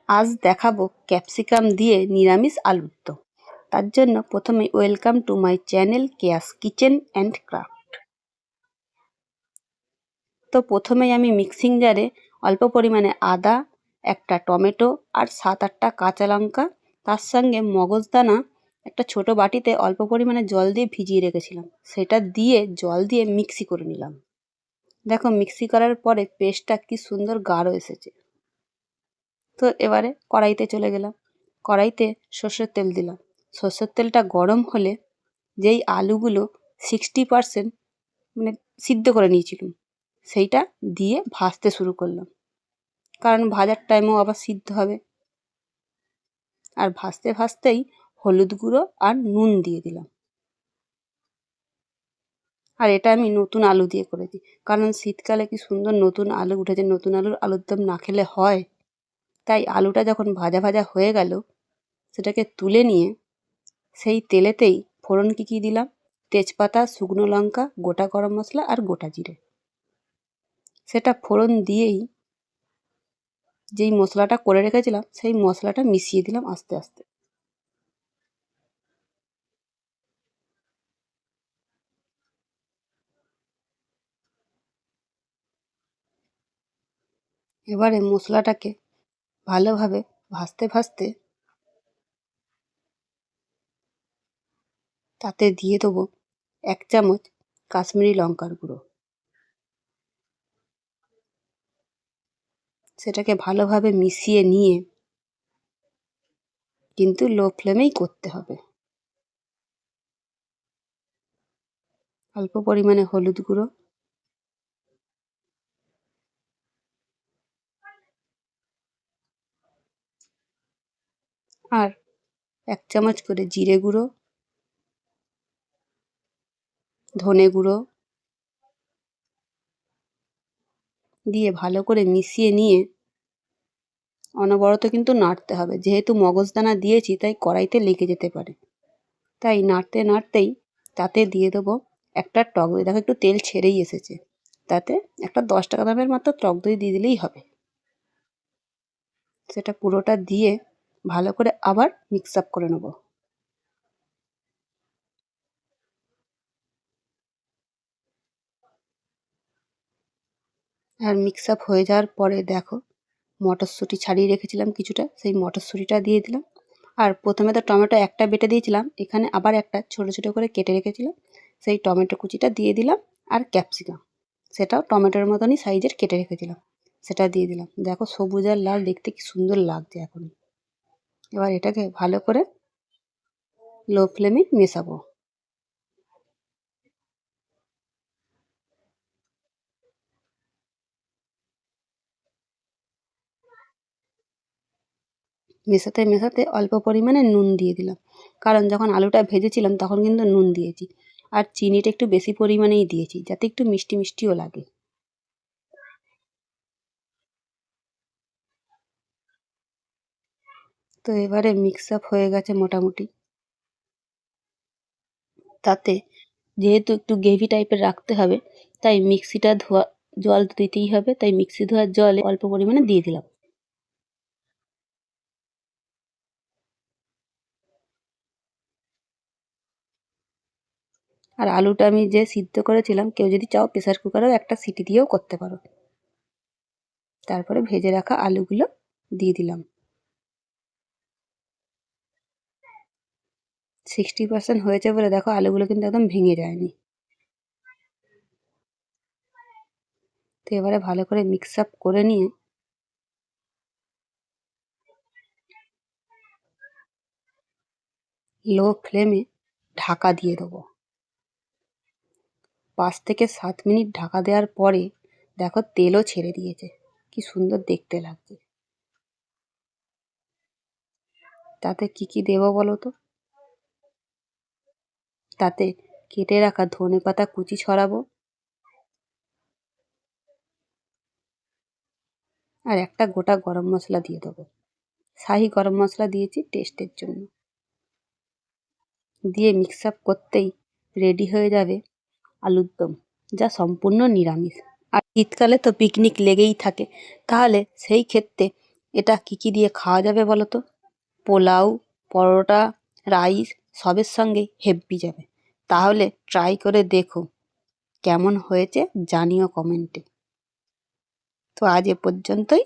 আজ দেখাবো ক্যাপসিকাম দিয়ে নিরামিষ আলুর দম। তার জন্য প্রথমে welcome to my channel Keya's kitchen and craft. তো প্রথমেই আমি মিক্সিং জারে অল্প পরিমাণে আদা, একটা টমেটো আর 7-8টা কাঁচা লঙ্কা, তার সঙ্গে মগজদানা একটা ছোট বাটিতে অল্প পরিমাণে জল দিয়ে ভিজিয়ে রেখেছিলাম, সেটা দিয়ে জল দিয়ে মিক্সি করে নিলাম। দেখো মিক্সি করার পরে পেস্টটা কি সুন্দর গাঢ় এসেছে। তো এবারে কড়াইতে চলে গেলাম। কড়াইতে সর্ষের তেল দিলাম। সর্ষের তেলটা গরম হলে যেই আলুগুলো 60% মানে সিদ্ধ করে নিয়েছিলাম, সেইটা দিয়ে ভাজতে শুরু করলাম, কারণ ভাজার টাইমেও আবার সিদ্ধ হবে। আর ভাজতে ভাজতেই হলুদ গুঁড়ো আর নুন দিয়ে দিলাম। আর এটা আমি নতুন আলু দিয়ে করেছি, কারণ শীতকালে কি সুন্দর নতুন আলু উঠেছে, নতুন আলুর দম না খেলে হয়। তাই আলুটা যখন ভাজা ভাজা হয়ে গেল, সেটাকে তুলে নিয়ে সেই তেলেতেই ফোড়ন কী দিলাম, তেজপাতা, শুকনো লঙ্কা, গোটা গরম মশলা আর গোটা জিরে। সেটা ফোড়ন দিয়েই যেই মশলাটা করে রেখেছিলাম সেই মশলাটা মিশিয়ে দিলাম আস্তে আস্তে। এবারে মশলাটাকে ভালোভাবে ভাজতে ভাজতে তাতে দিয়ে দেবো 1 চামচ কাশ্মীরি লঙ্কার গুঁড়ো। সেটাকে ভালোভাবে মিশিয়ে নিয়ে কিন্তু লো ফ্লেমেই করতে হবে। অল্প পরিমাণে হলুদ গুঁড়ো, আর 1 চামচ করে জিরে গুঁড়ো, ধনে গুঁড়ো দিয়ে ভালো করে মিশিয়ে নিয়ে অনবরত কিন্তু নাড়তে হবে। যেহেতু মগজদানা দিয়েছি তাই কড়াইতে লেগে যেতে পারে। তাই নাড়তে নাড়তেই তাতে দিয়ে দেবো একটা টক দই। দেখো একটু তেল ছেড়েই এসেছে। তাতে একটা 10 টাকা দামের মাত্র টক দই দিয়ে দিলেই হবে। সেটা পুরোটা দিয়ে ভালো করে আবার মিক্স আপ করে নেব। আর মিক্স আপ হয়ে যাওয়ার পরে দেখো মটরশুঁটি ছাড়িয়ে রেখেছিলাম কিছুটা, সেই মটরশুঁটিটা দিয়ে দিলাম। আর প্রথমে তো টমেটো একটা বেটে দিয়েছিলাম, এখানে আবার একটা ছোটো ছোটো করে কেটে রেখেছিলাম, সেই টমেটো কুচিটা দিয়ে দিলাম। আর ক্যাপসিকাম, সেটাও টমেটোর মতনই সাইজের কেটে রেখেছিলাম, সেটা দিয়ে দিলাম। দেখো সবুজ আর লাল দেখতে কি সুন্দর লাগছে এখন। এবার এটাকে ভালো করে লো ফ্লেমে মেশাবো। মেশাতে মেশাতে অল্প পরিমাণে নুন দিয়ে দিলাম, কারণ যখন আলুটা ভেজেছিলাম তখন কিন্তু নুন দিয়েছি। আর চিনিটা একটু বেশি পরিমাণেই দিয়েছি, যাতে একটু মিষ্টি মিষ্টিও লাগে। তো এবারে মিক্স আপ হয়ে গেছে মোটামুটি। তাতে যেহেতু একটু গ্রেভি টাইপের রাখতে হবে, তাই মিক্সিটা ধোয়া জল তো দিতেই হবে, তাই মিক্সি ধোয়ার জল অল্প পরিমাণে দিয়ে দিলাম। আর আলুটা আমি যে সিদ্ধ করেছিলাম, কেউ যদি চাও প্রেসার কুকারেও একটা সিটি দিয়েও করতে পারো। তারপরে ভেজে রাখা আলুগুলো দিয়ে দিলাম। 60% হয়েছে বলে দেখো আলুগুলো কিন্তু একদম ভেঙে যায়নি। তো এবারে ভালো করে মিক্স আপ করে নিয়ে লো ফ্লেমে ঢাকা দিয়ে দেবো। 5 থেকে 7 মিনিট ঢাকা দেওয়ার পরে দেখো তেলও ছেড়ে দিয়েছে, কি সুন্দর দেখতে লাগছে। তাতে কি দেবো বলো তো? তাতে কেটে রাখা ধনেপাতা কুচি ছড়াবো, আর একটা গোটা গরম মশলা দিয়ে দেবো। শাহি গরম মশলা দিয়েছি টেস্টের জন্য। দিয়ে মিক্স আপ করতেই রেডি হয়ে যাবে আলুর দম, যা সম্পূর্ণ নিরামিষ। আর শীতকালে তো পিকনিক লেগেই থাকে, তাহলে সেই ক্ষেত্রে এটা কি দিয়ে খাওয়া যাবে বলো তো? পোলাও, পরোটা, রাইস সবের সঙ্গে হেব্বি যাবে। তাহলে ট্রাই করে দেখো, কেমন হয়েছে জানিও কমেন্টে। তো আজ এ পর্যন্তই।